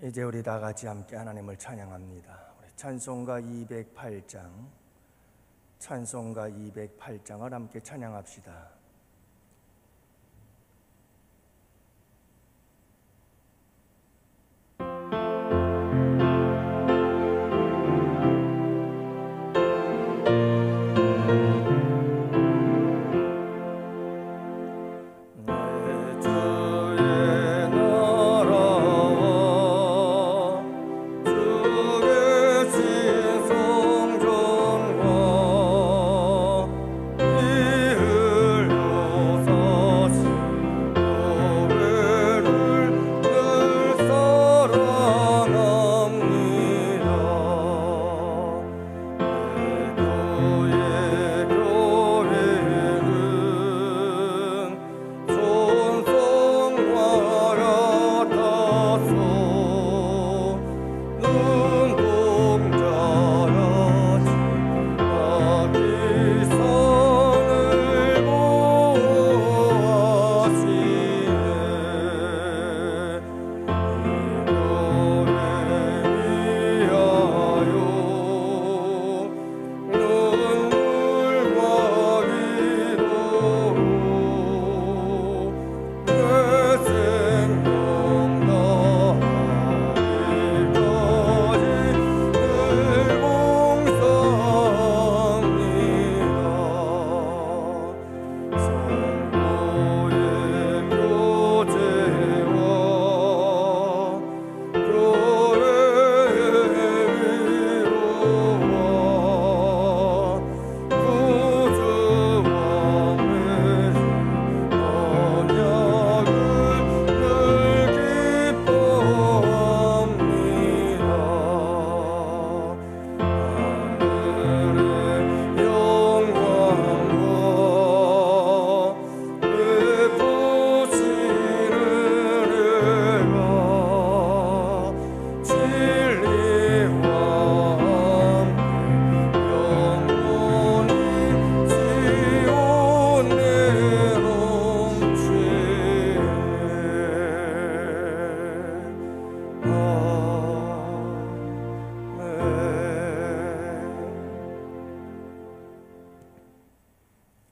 이제 우리 다 같이 함께 하나님을 찬양합니다. 우리 찬송가 208장, 찬송가 208장을 함께 찬양합시다.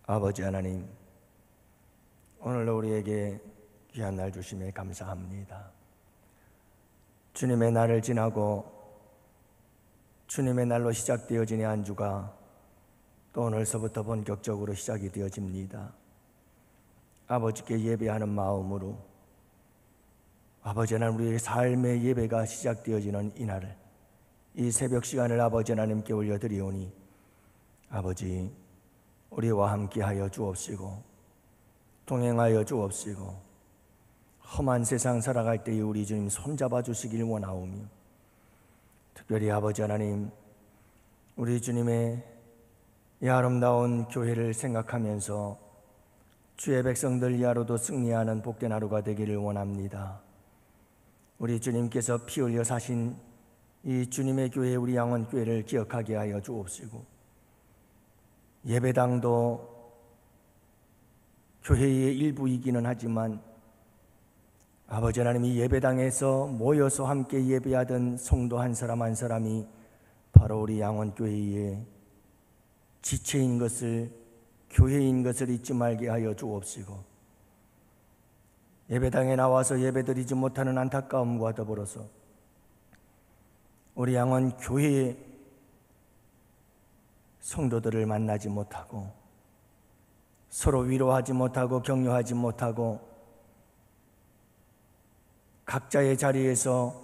아버지 하나님, 오늘도 우리에게 귀한 날 주심에 감사합니다. 주님의 날을 지나고 주님의 날로 시작되어진 이 한 주가 또 오늘서부터 본격적으로 시작이 되어집니다. 아버지께 예배하는 마음으로 아버지 하나님, 우리의 삶의 예배가 시작되어지는 이 날을, 이 새벽 시간을 아버지 하나님께 올려드리오니 아버지, 우리와 함께하여 주옵시고 동행하여 주옵시고 험한 세상 살아갈 때에 우리 주님 손잡아 주시길 원하오며, 특별히 아버지 하나님, 우리 주님의 이 아름다운 교회를 생각하면서 주의 백성들 이 하루도 승리하는 복된 하루가 되기를 원합니다. 우리 주님께서 피 흘려 사신 이 주님의 교회, 우리 양원교회를 기억하게 하여 주옵시고, 예배당도 교회의 일부이기는 하지만 아버지 하나님, 이 예배당에서 모여서 함께 예배하던 성도 한 사람 한 사람이 바로 우리 양원교회의 지체인 것을, 교회인 것을 잊지 말게 하여 주옵시고, 예배당에 나와서 예배드리지 못하는 안타까움과 더불어서 우리 양원교회의 성도들을 만나지 못하고 서로 위로하지 못하고 격려하지 못하고 각자의 자리에서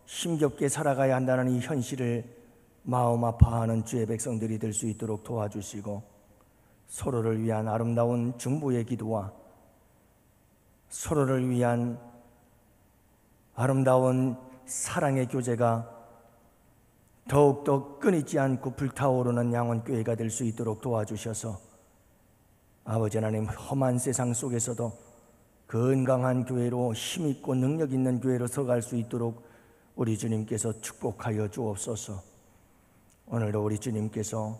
힘겹게 살아가야 한다는 이 현실을 마음 아파하는 주의 백성들이 될 수 있도록 도와주시고, 서로를 위한 아름다운 중보의 기도와 서로를 위한 아름다운 사랑의 교제가 더욱더 끊이지 않고 불타오르는 양원교회가 될 수 있도록 도와주셔서 아버지 하나님, 험한 세상 속에서도 건강한 교회로, 힘있고 능력 있는 교회로 서갈 수 있도록 우리 주님께서 축복하여 주옵소서. 오늘도 우리 주님께서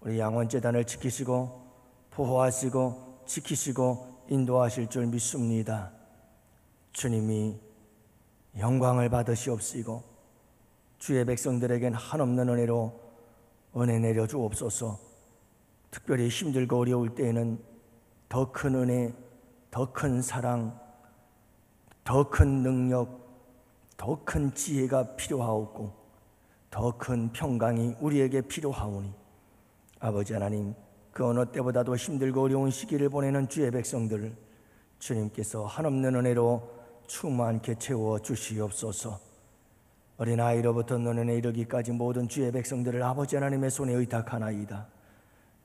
우리 양원재단을 지키시고 보호하시고 지키시고 인도하실 줄 믿습니다. 주님이 영광을 받으시옵시고 주의 백성들에겐 한없는 은혜로 은혜 내려 주옵소서. 특별히 힘들고 어려울 때에는 더 큰 은혜, 더 큰 사랑, 더 큰 능력, 더 큰 지혜가 필요하옵고 더 큰 평강이 우리에게 필요하오니 아버지 하나님, 그 어느 때보다도 힘들고 어려운 시기를 보내는 주의 백성들을 주님께서 한없는 은혜로 충만케 채워 주시옵소서. 어린아이로부터 노년에 이르기까지 모든 주의 백성들을 아버지 하나님의 손에 의탁하나이다.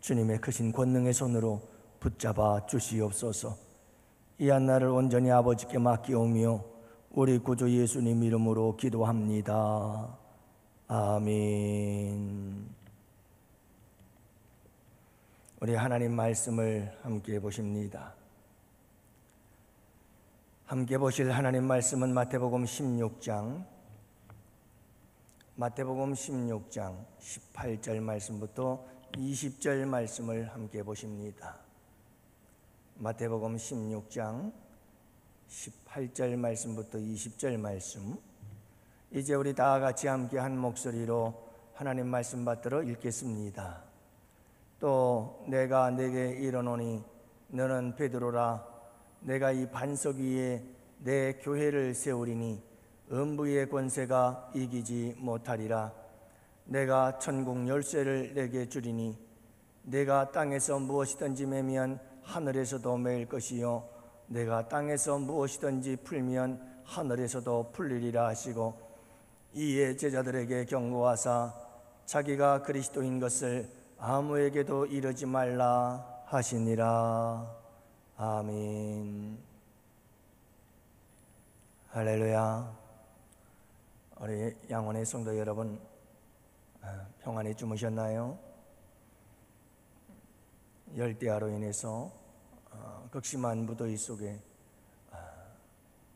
주님의 크신 권능의 손으로 붙잡아 주시옵소서. 이 한날을 온전히 아버지께 맡기오며 우리 구주 예수님 이름으로 기도합니다. 아멘. 우리 하나님 말씀을 함께 보십니다. 함께 보실 하나님 말씀은 마태복음 16장 18절 말씀부터 20절 말씀을 함께 보십니다. 마태복음 16장 18절 말씀부터 20절 말씀, 이제 우리 다 같이 함께 한 목소리로 하나님 말씀 받들어 읽겠습니다. 또 내가 네게 이르노니 너는 베드로라. 내가 이 반석 위에 내 교회를 세우리니 음부의 권세가 이기지 못하리라. 내가 천국 열쇠를 내게 주리니 내가 땅에서 무엇이든지 매면 하늘에서도 매일 것이요 내가 땅에서 무엇이든지 풀면 하늘에서도 풀리리라 하시고, 이에 제자들에게 경고하사 자기가 그리스도인 것을 아무에게도 이르지 말라 하시니라. 아멘. 할렐루야. 우리 양원의 성도 여러분, 평안히 주무셨나요? 열대야로 인해서 극심한 무더위 속에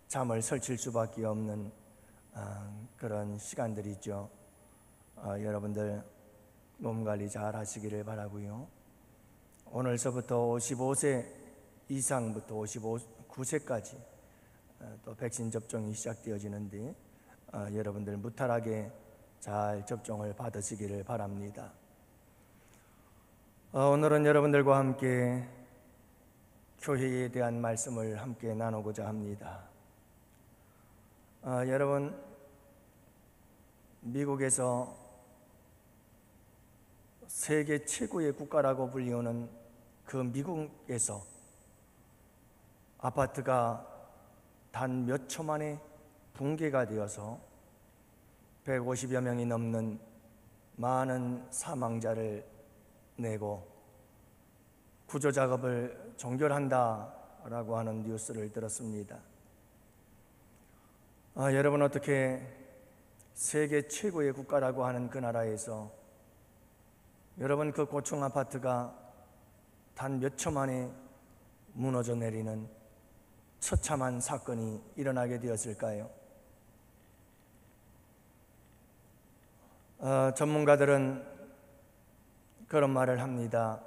잠을 설칠 수밖에 없는 그런 시간들이죠. 여러분들 몸 관리 잘 하시기를 바라고요. 오늘서부터 55세 이상부터 59세까지 또 백신 접종이 시작되어지는데 여러분들 무탈하게 잘 접종을 받으시기를 바랍니다. 오늘은 여러분들과 함께 교회에 대한 말씀을 함께 나누고자 합니다. 여러분, 미국에서 세계 최고의 국가라고 불리우는 그 미국에서 아파트가 단 몇 초 만에 붕괴가 되어서 150여 명이 넘는 많은 사망자를 내고 구조 작업을 종결한다라고 하는 뉴스를 들었습니다. 여러분, 어떻게 세계 최고의 국가라고 하는 그 나라에서 여러분 그 고층 아파트가 단 몇 초 만에 무너져 내리는 처참한 사건이 일어나게 되었을까요? 전문가들은 그런 말을 합니다.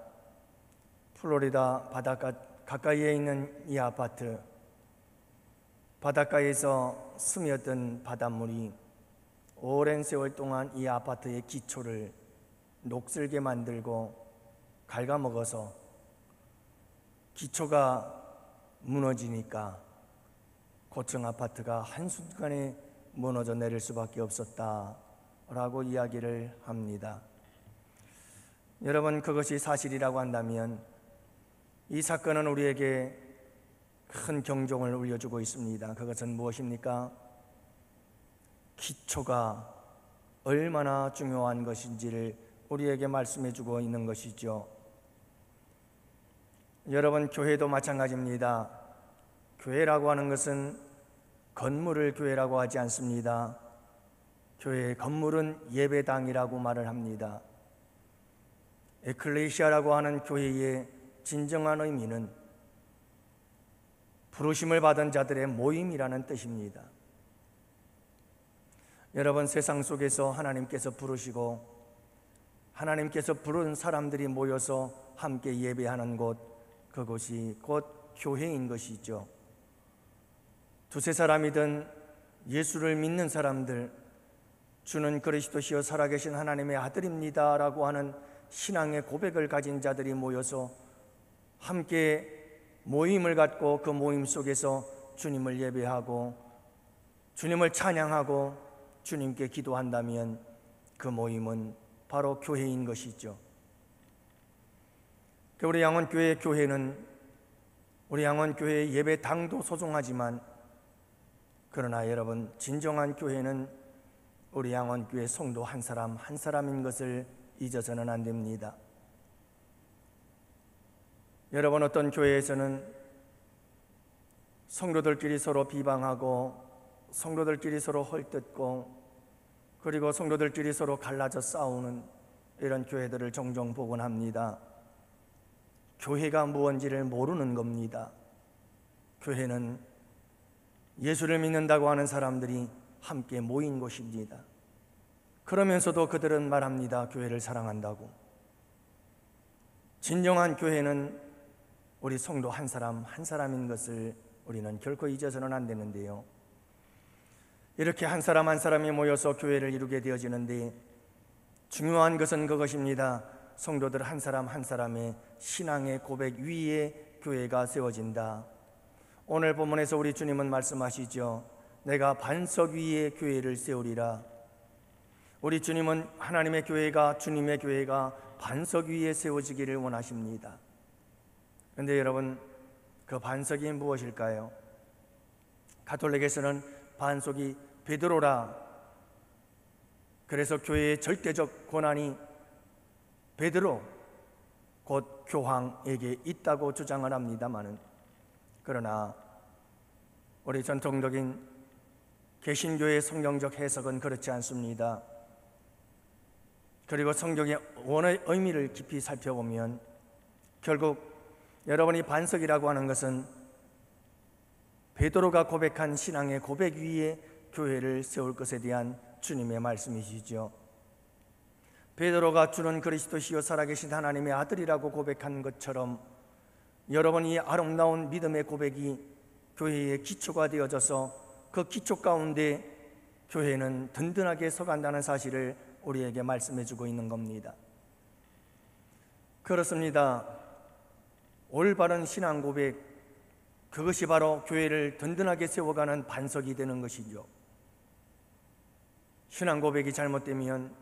플로리다 바닷가 가까이에 있는 이 아파트, 바닷가에서 스며든 바닷물이 오랜 세월 동안 이 아파트의 기초를 녹슬게 만들고 갉아먹어서 기초가 무너지니까 고층 아파트가 한순간에 무너져 내릴 수밖에 없었다라고 이야기를 합니다. 여러분, 그것이 사실이라고 한다면 이 사건은 우리에게 큰 경종을 울려주고 있습니다. 그것은 무엇입니까? 기초가 얼마나 중요한 것인지를 우리에게 말씀해주고 있는 것이죠. 여러분, 교회도 마찬가지입니다. 교회라고 하는 것은 건물을 교회라고 하지 않습니다. 교회의 건물은 예배당이라고 말을 합니다. 에클레시아라고 하는 교회의 진정한 의미는 부르심을 받은 자들의 모임이라는 뜻입니다. 여러분, 세상 속에서 하나님께서 부르시고 하나님께서 부른 사람들이 모여서 함께 예배하는 곳, 그곳이 곧 교회인 것이죠. 두세 사람이든 예수를 믿는 사람들, 주는 그리스도시요 살아계신 하나님의 아들입니다 라고 하는 신앙의 고백을 가진 자들이 모여서 함께 모임을 갖고 그 모임 속에서 주님을 예배하고 주님을 찬양하고 주님께 기도한다면 그 모임은 바로 교회인 것이죠. 우리 양원교회 교회는 우리 양원교회 예배당도 소중하지만 그러나 여러분, 진정한 교회는 우리 양원교회 성도 한 사람 한 사람인 것을 잊어서는 안 됩니다. 여러분, 어떤 교회에서는 성도들끼리 서로 비방하고 성도들끼리 서로 헐뜯고 그리고 성도들끼리 서로 갈라져 싸우는 이런 교회들을 종종 보곤 합니다. 교회가 무엇인지를 모르는 겁니다. 교회는 예수를 믿는다고 하는 사람들이 함께 모인 곳입니다. 그러면서도 그들은 말합니다. 교회를 사랑한다고. 진정한 교회는 우리 성도 한 사람 한 사람인 것을 우리는 결코 잊어서는 안 되는데요. 이렇게 한 사람 한 사람이 모여서 교회를 이루게 되어지는데 중요한 것은 그것입니다. 성도들 한 사람 한 사람의 신앙의 고백 위에 교회가 세워진다. 오늘 본문에서 우리 주님은 말씀하시죠. 내가 반석 위에 교회를 세우리라. 우리 주님은 하나님의 교회가, 주님의 교회가 반석 위에 세워지기를 원하십니다. 그런데 여러분, 그 반석이 무엇일까요? 가톨릭에서는 반석이 베드로라. 그래서 교회의 절대적 권한이 베드로 곧 교황에게 있다고 주장을 합니다마는, 그러나 우리 전통적인 개신교의 성경적 해석은 그렇지 않습니다. 그리고 성경의 원어의 의미를 깊이 살펴보면 결국 여러분이 반석이라고 하는 것은 베드로가 고백한 신앙의 고백 위에 교회를 세울 것에 대한 주님의 말씀이시죠. 베드로가 주는 그리스도시요 살아계신 하나님의 아들이라고 고백한 것처럼 여러분이 아름다운 믿음의 고백이 교회의 기초가 되어져서 그 기초 가운데 교회는 든든하게 서간다는 사실을 우리에게 말씀해주고 있는 겁니다. 그렇습니다. 올바른 신앙 고백, 그것이 바로 교회를 든든하게 세워가는 반석이 되는 것이죠. 신앙 고백이 잘못되면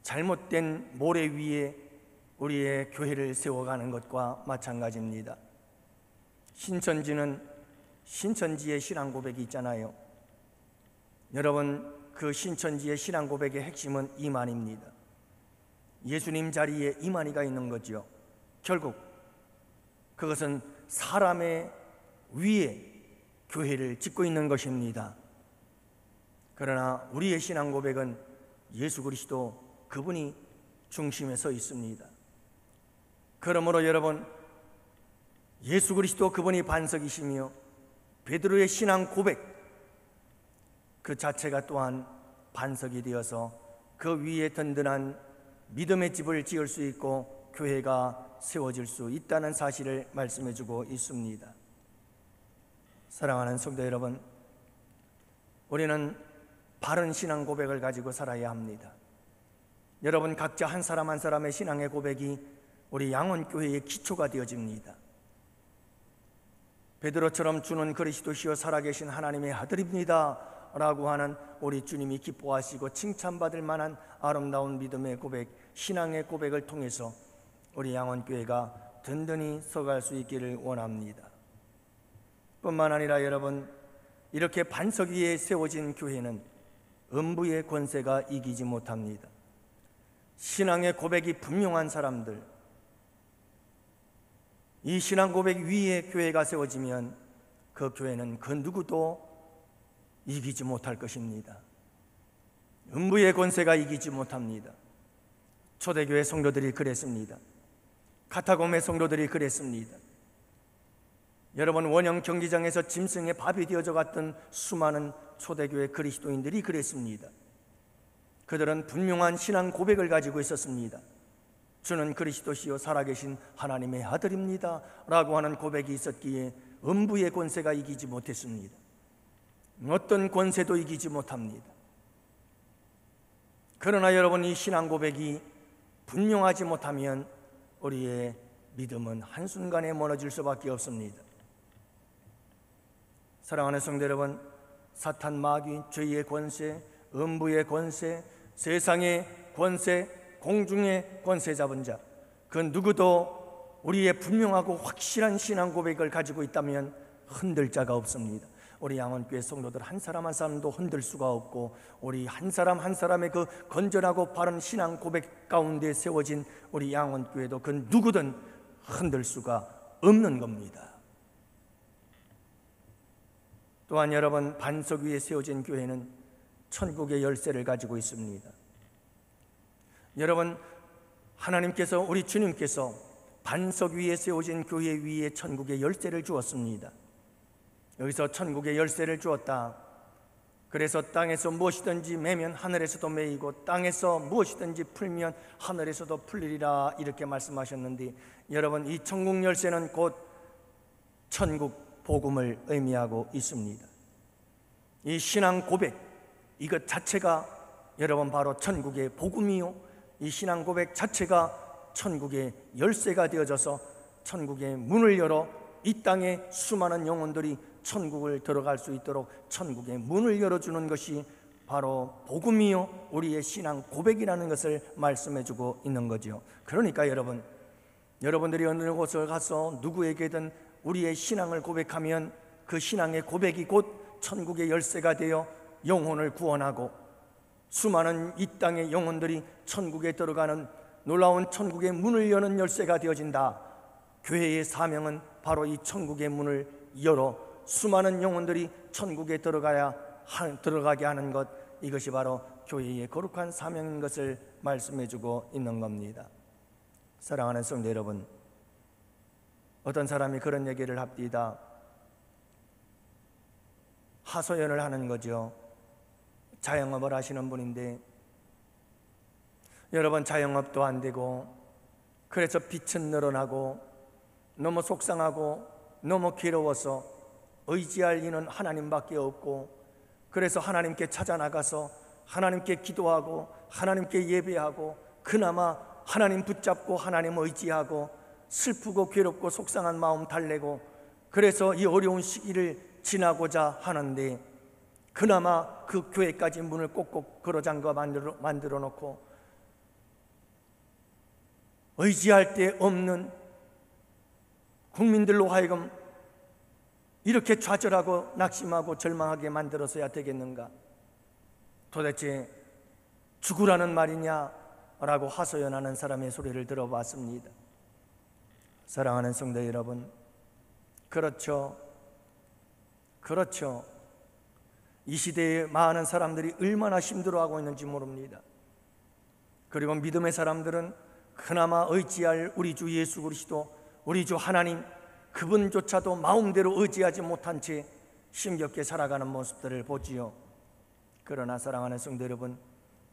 잘못된 모래 위에 우리의 교회를 세워가는 것과 마찬가지입니다. 신천지는 신천지의 신앙 고백이 있잖아요. 여러분, 그 신천지의 신앙 고백의 핵심은 이만입니다. 예수님 자리에 이만희가 있는 거죠. 결국 그것은 사람의 위에 교회를 짓고 있는 것입니다. 그러나 우리의 신앙 고백은 예수 그리스도 그분이 중심에 서 있습니다. 그러므로 여러분, 예수 그리스도 그분이 반석이시며 베드로의 신앙 고백 그 자체가 또한 반석이 되어서 그 위에 든든한 믿음의 집을 지을 수 있고 교회가 세워질 수 있다는 사실을 말씀해주고 있습니다. 사랑하는 성도 여러분, 우리는 바른 신앙 고백을 가지고 살아야 합니다. 여러분, 각자 한 사람 한 사람의 신앙의 고백이 우리 양원교회의 기초가 되어집니다. 베드로처럼 주는 그리스도시요 살아계신 하나님의 아들입니다 라고 하는 우리 주님이 기뻐하시고 칭찬받을 만한 아름다운 믿음의 고백, 신앙의 고백을 통해서 우리 양원교회가 든든히 서갈 수 있기를 원합니다. 뿐만 아니라 여러분, 이렇게 반석 위에 세워진 교회는 음부의 권세가 이기지 못합니다. 신앙의 고백이 분명한 사람들, 이 신앙 고백 위에 교회가 세워지면 그 교회는 그 누구도 이기지 못할 것입니다. 음부의 권세가 이기지 못합니다. 초대교회 성도들이 그랬습니다. 카타콤의 성도들이 그랬습니다. 여러분, 원형 경기장에서 짐승의 밥이 되어져 갔던 수많은 초대교회 그리스도인들이 그랬습니다. 그들은 분명한 신앙 고백을 가지고 있었습니다. 주는 그리스도시요 살아계신 하나님의 아들입니다 라고 하는 고백이 있었기에 음부의 권세가 이기지 못했습니다. 어떤 권세도 이기지 못합니다. 그러나 여러분, 이 신앙 고백이 분명하지 못하면 우리의 믿음은 한순간에 무너질 수밖에 없습니다. 사랑하는 성도 여러분, 사탄, 마귀, 죄의 권세, 음부의 권세, 세상의 권세, 공중의 권세 잡은 자, 그 누구도 우리의 분명하고 확실한 신앙 고백을 가지고 있다면 흔들 자가 없습니다. 우리 양원교회 성도들 한 사람 한 사람도 흔들 수가 없고, 우리 한 사람 한 사람의 그 건전하고 바른 신앙 고백 가운데 세워진 우리 양원교회도 그 누구든 흔들 수가 없는 겁니다. 또한 여러분, 반석 위에 세워진 교회는 천국의 열쇠를 가지고 있습니다. 여러분, 하나님께서, 우리 주님께서 반석 위에 세워진 교회 위에 천국의 열쇠를 주었습니다. 여기서 천국의 열쇠를 주었다. 그래서 땅에서 무엇이든지 매면 하늘에서도 매이고 땅에서 무엇이든지 풀면 하늘에서도 풀리리라, 이렇게 말씀하셨는데, 여러분, 이 천국 열쇠는 곧 천국 복음을 의미하고 있습니다. 이 신앙 고백, 이것 자체가 여러분 바로 천국의 복음이요, 이 신앙 고백 자체가 천국의 열쇠가 되어져서 천국의 문을 열어 이 땅에 수많은 영혼들이 천국을 들어갈 수 있도록 천국의 문을 열어주는 것이 바로 복음이요, 우리의 신앙 고백이라는 것을 말씀해주고 있는 거죠. 그러니까 여러분들이 어느 곳을 가서 누구에게든 우리의 신앙을 고백하면 그 신앙의 고백이 곧 천국의 열쇠가 되어 영혼을 구원하고 수많은 이 땅의 영혼들이 천국에 들어가는 놀라운 천국의 문을 여는 열쇠가 되어진다. 교회의 사명은 바로 이 천국의 문을 열어 수많은 영혼들이 천국에 들어가게 하는 것, 이것이 바로 교회의 거룩한 사명인 것을 말씀해주고 있는 겁니다. 사랑하는 성도 여러분, 어떤 사람이 그런 얘기를 합디다. 하소연을 하는 거죠. 자영업을 하시는 분인데, 여러분, 자영업도 안 되고, 그래서 빚은 늘어나고 너무 속상하고 너무 괴로워서 의지할 이는 하나님밖에 없고, 그래서 하나님께 찾아 나가서 하나님께 기도하고 하나님께 예배하고 그나마 하나님 붙잡고 하나님 의지하고 슬프고 괴롭고 속상한 마음 달래고, 그래서 이 어려운 시기를 지나고자 하는데, 그나마 그 교회까지 문을 꼭꼭 걸어잠가 만들어 놓고 의지할 데 없는 국민들로 하여금 이렇게 좌절하고 낙심하고 절망하게 만들어서야 되겠는가? 도대체 죽으라는 말이냐? 라고 하소연하는 사람의 소리를 들어봤습니다. 사랑하는 성도 여러분, 그렇죠. 이 시대에 많은 사람들이 얼마나 힘들어하고 있는지 모릅니다. 그리고 믿음의 사람들은 그나마 의지할 우리 주 예수 그리스도, 우리 주 하나님, 그분조차도 마음대로 의지하지 못한 채 힘겹게 살아가는 모습들을 보지요. 그러나 사랑하는 성도 여러분,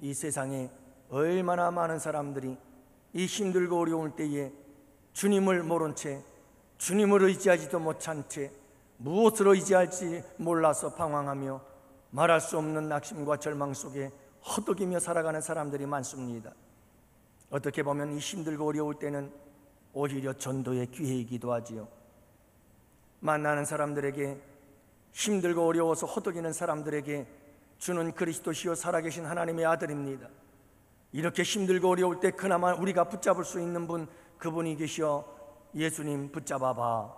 이 세상에 얼마나 많은 사람들이 이 힘들고 어려울 때에 주님을 모른 채, 주님을 의지하지도 못한 채 무엇을 의지할지 몰라서 방황하며 말할 수 없는 낙심과 절망 속에 허덕이며 살아가는 사람들이 많습니다. 어떻게 보면 이 힘들고 어려울 때는 오히려 전도의 기회이기도 하지요. 만나는 사람들에게, 힘들고 어려워서 허덕이는 사람들에게 주는 그리스도시요 살아계신 하나님의 아들입니다. 이렇게 힘들고 어려울 때 그나마 우리가 붙잡을 수 있는 분, 그분이 계시어 예수님 붙잡아봐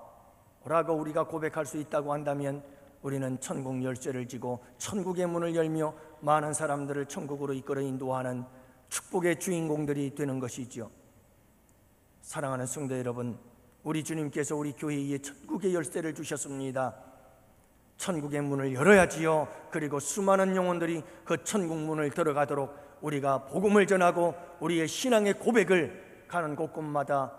라고 우리가 고백할 수 있다고 한다면, 우리는 천국 열쇠를 쥐고 천국의 문을 열며 많은 사람들을 천국으로 이끌어 인도하는 축복의 주인공들이 되는 것이죠. 사랑하는 성도 여러분, 우리 주님께서 우리 교회에 천국의 열쇠를 주셨습니다. 천국의 문을 열어야지요. 그리고 수많은 영혼들이 그 천국 문을 들어가도록 우리가 복음을 전하고 우리의 신앙의 고백을 가는 곳곳마다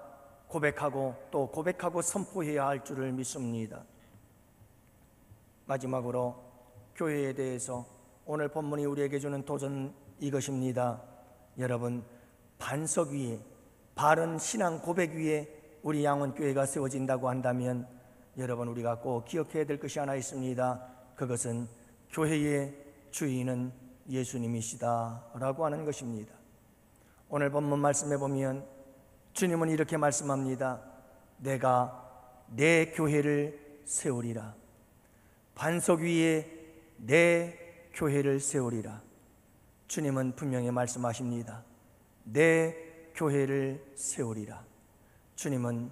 고백하고 또 고백하고 선포해야 할 줄을 믿습니다. 마지막으로 교회에 대해서 오늘 본문이 우리에게 주는 도전, 이것입니다. 여러분, 반석 위에, 바른 신앙 고백 위에 우리 양원교회가 세워진다고 한다면, 여러분, 우리가 꼭 기억해야 될 것이 하나 있습니다. 그것은 교회의 주인은 예수님이시다라고 하는 것입니다. 오늘 본문 말씀에 보면 주님은 이렇게 말씀합니다. 내가 내 교회를 세우리라. 반석 위에 내 교회를 세우리라. 주님은 분명히 말씀하십니다. 내 교회를 세우리라. 주님은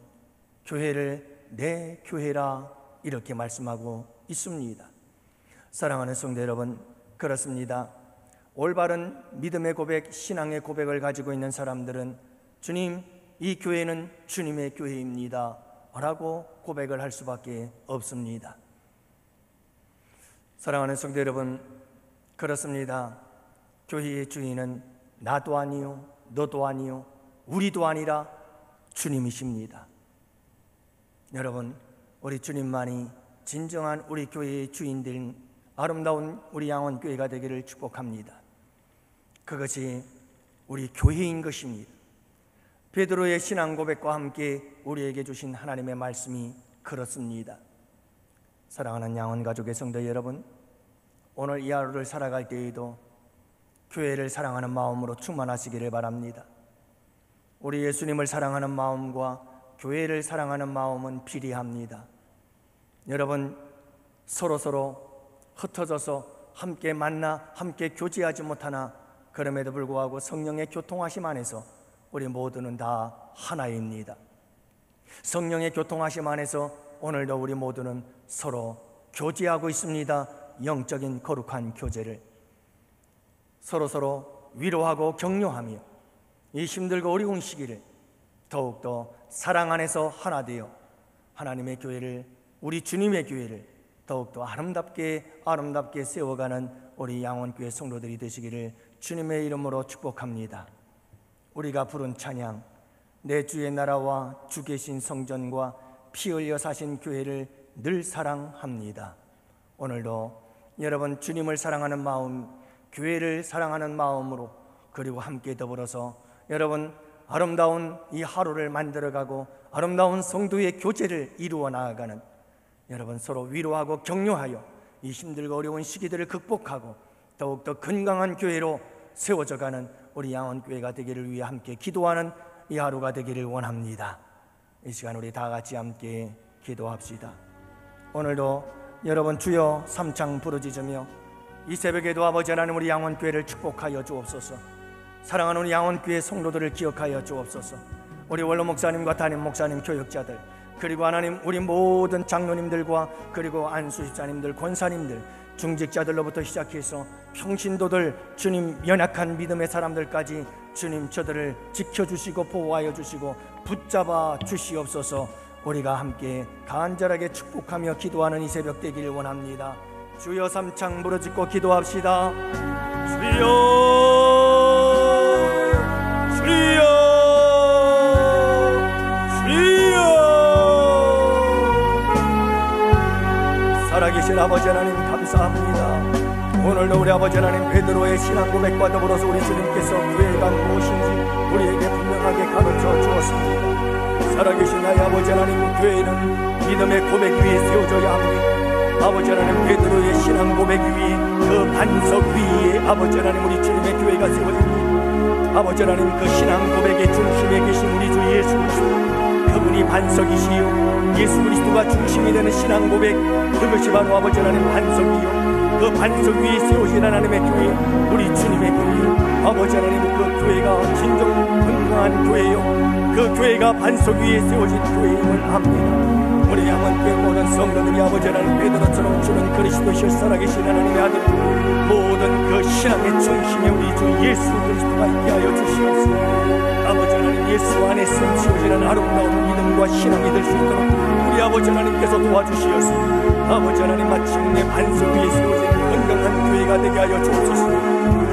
교회를 내 교회라 이렇게 말씀하고 있습니다. 사랑하는 성도 여러분, 그렇습니다. 올바른 믿음의 고백, 신앙의 고백을 가지고 있는 사람들은 주님, 이 교회는 주님의 교회입니다 라고 고백을 할 수밖에 없습니다. 사랑하는 성도 여러분, 그렇습니다. 교회의 주인은 나도 아니요, 너도 아니요, 우리도 아니라 주님이십니다. 여러분, 우리 주님만이 진정한 우리 교회의 주인들인 아름다운 우리 양원교회가 되기를 축복합니다. 그것이 우리 교회인 것입니다. 베드로의 신앙 고백과 함께 우리에게 주신 하나님의 말씀이 그렇습니다. 사랑하는 양원가족의 성도 여러분, 오늘 이 하루를 살아갈 때에도 교회를 사랑하는 마음으로 충만하시기를 바랍니다. 우리 예수님을 사랑하는 마음과 교회를 사랑하는 마음은 비례합니다. 여러분, 서로 흩어져서 함께 만나 함께 교제하지 못하나 그럼에도 불구하고 성령의 교통하심 안에서 우리 모두는 다 하나입니다. 성령의 교통하심 안에서 오늘도 우리 모두는 서로 교제하고 있습니다. 영적인 거룩한 교제를 서로 위로하고 격려하며 이 힘들고 어려운 시기를 더욱더 사랑 안에서 하나 되어 하나님의 교회를, 우리 주님의 교회를 더욱더 아름답게 세워가는 우리 양원교회 성도들이 되시기를 주님의 이름으로 축복합니다. 우리가 부른 찬양, 내 주의 나라와 주 계신 성전과 피 흘려 사신 교회를 늘 사랑합니다. 오늘도 여러분 주님을 사랑하는 마음, 교회를 사랑하는 마음으로, 그리고 함께 더불어서 여러분 아름다운 이 하루를 만들어가고 아름다운 성도의 교제를 이루어 나아가는, 여러분 서로 위로하고 격려하여 이 힘들고 어려운 시기들을 극복하고 더욱더 건강한 교회로 세워져가는 우리 양원교회가 되기를 위해 함께 기도하는 이 하루가 되기를 원합니다. 이 시간 우리 다 같이 함께 기도합시다. 오늘도 여러분 주여 삼창 부르짖으며 이 새벽에도 아버지 하나님 우리 양원교회를 축복하여 주옵소서. 사랑하는 우리 양원교회 성도들을 기억하여 주옵소서. 우리 원로 목사님과 담임 목사님, 교역자들, 그리고 하나님 우리 모든 장로님들과 그리고 안수집사님들, 권사님들, 중직자들로부터 시작해서 평신도들, 주님 연약한 믿음의 사람들까지 주님 저들을 지켜주시고 보호하여 주시고 붙잡아 주시옵소서. 우리가 함께 간절하게 축복하며 기도하는 이 새벽 되기를 원합니다. 주여 삼창 부르짖고 기도합시다. 주여 주여 주여. 살아계신 아버지 하나님 감사합니다. 오늘도 우리 아버지 하나님 베드로의 신앙 고백과 더불어서 우리 주님께서 교회가 무엇인지 우리에게 분명하게 가르쳐 주었습니다. 살아계신 나의 아버지 하나님, 교회는 믿음의 고백 위에 세워져야 합니다. 아버지 하나님 베드로의 신앙 고백 위에, 그 반석 위에 아버지 하나님 우리 주님의 교회가 세워집니다. 아버지 하나님 그 신앙 고백의 중심에 계신 우리 주 예수 그리스도, 그분이 반석이시요 예수 그리스도가 중심이 되는 신앙 고백, 그것이 바로 아버지 하나님 반석이요 그 반석 위에 세우신 하나님의 교회, 우리 주님의 교회, 아버지 하나님 그 교회가 진정 건강한 교회요, 그 교회가 반석 위에 세워진 교회임을 압니다. 우리 양원교회 모든 성도들이 아버지 하나님 베드로처럼 주는 그리스도시여 살아계신 하나님의 아들, 모든 그 신앙의 중심에 우리 주 예수 그리스도가 있게 하여 주시옵소서. 아버지 하나님 예수 안에 숨쉬어지는 아름다운 믿음과 신앙이 될 수 있도록 우리 아버지 하나님께서 도와주시옵소서. 아버지 하나님 마침내 반석 위에 세워진 건강한 교회가 되게 하여 주옵소서.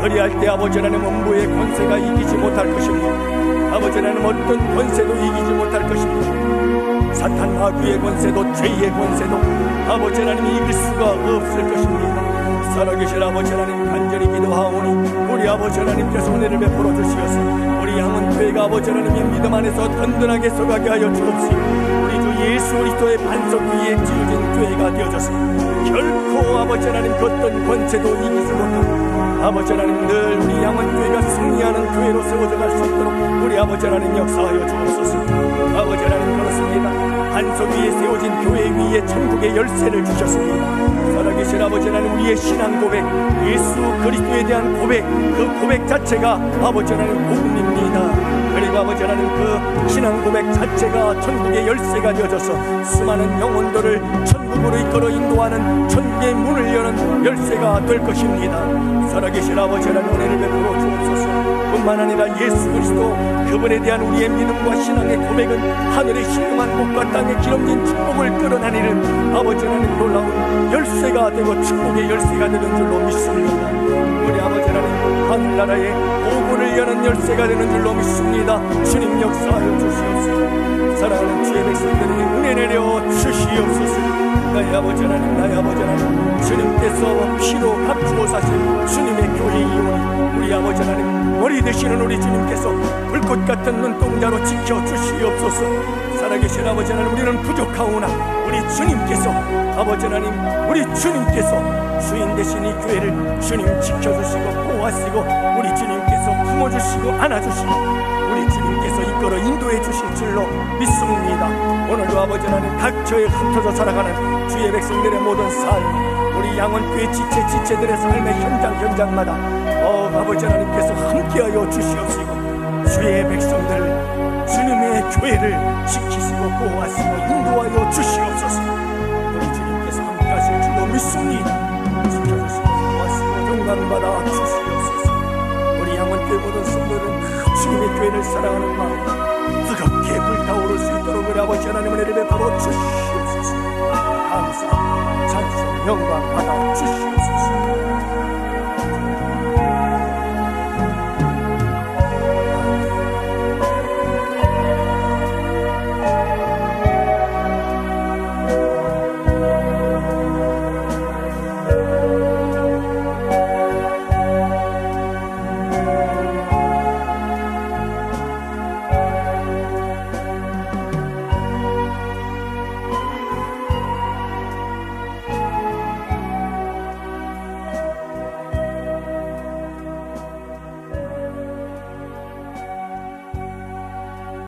그리할 때 아버지 하나님 음부의 권세가 이기지 못할 것입니다. 아버지 하나님 어떤 권세도 이기지 못할 것입니다. 사탄 마귀의 권세도 죄의 권세도 아버지 하나님이 이길 수가 없을 것입니다. 살아계신 아버지 하나님 간절히 기도하오니 우리 아버지 하나님께서 은혜를 베풀어 주시어서 우리 양원교회가 아버지 하나님의 믿음 안에서 든든하게 서가게 하여 주옵시고 우리 주 예수 그리스도의 반석 위에 지어진 교회가 되어졌습니다. 결코 아버지 하나님 그 어떤 권세도 이기지 못하고 아버지 하나님 늘 우리 양원교회가 승리하는 교회로 세워져 갈 수 있도록 우리 아버지 하나님 역사하여 주옵소서. 아버지 하나님 그렇습니다. 반석 위에 세워진 교회 위에 천국의 열쇠를 주셨습니다. 살아계신 아버지 하나님 우리의 신앙 고백, 예수 그리스도에 대한 고백, 그 고백 자체가 아버지 하나님 복음입니다. 그리고 아버지 하나님 그 신앙 고백 자체가 천국의 열쇠가 되어져서 수많은 영혼들을 천국으로 이끌어 인도하는 천국의 문을 여는 열쇠가 될 것입니다. 살아계신 아버지 하나님 은혜를 베풀어 주옵소서. 뿐만 아니라 예수 그리스도 그분에 대한 우리의 믿음과 신앙의 고백은 하늘의 신령한 복과 땅의 기름진 축복을 끌어내리는 아버지 하나님 놀라운 열쇠가 되고 축복의 열쇠가 되는 줄로 믿습니다. 우리 아버지 하나님 하늘나라의 보고를 여는 열쇠가 되는 줄로 믿습니다. 주님 역사하여 주시옵소서. 사랑하는 주의 백성들에게 은혜 내려 주시옵소서. 나의 아버지 하나님, 나의 아버지 하나님, 주님께서 피로 값주어 사신 주님의 교회이오니 우리 아버지 하나님 머리 되시는 우리 주님께서 불꽃 같은 눈동자로 지켜주시옵소서. 살아계신 아버지 하나님, 우리는 부족하오나 우리 주님께서 아버지 하나님, 우리 주님께서 주인 되신 이 교회를 주님 지켜주시고 보호하시고 우리 주님께서 품어주시고 안아주시고 우리 주님께서 이끌어 인도해 주실 줄로 믿습니다. 오늘도 아버지 하나님 각처에 흩어져 살아가는 주의 백성들의 모든 삶, 우리 양원교회 지체들의 삶의 현장마다 아버지 하나님께서 함께하여 주시옵시고 주의 백성들 주님의 교회를 지키시고 보호하시고 인도하여 주시옵소서. 우리 주님께서 함께하실 줄로 믿습니다. 지켜주시고 보호하시고 영광받아 주시옵소서. 우리 양원교회 모든 성도들은 주님의 교회를 사랑하는 마음 뜨겁게 불타오를 수 있도록 우리 아버지 하나님 은혜를 베풀어 주시옵소서. 감사, 찬송, 영광 받아 주시옵소서.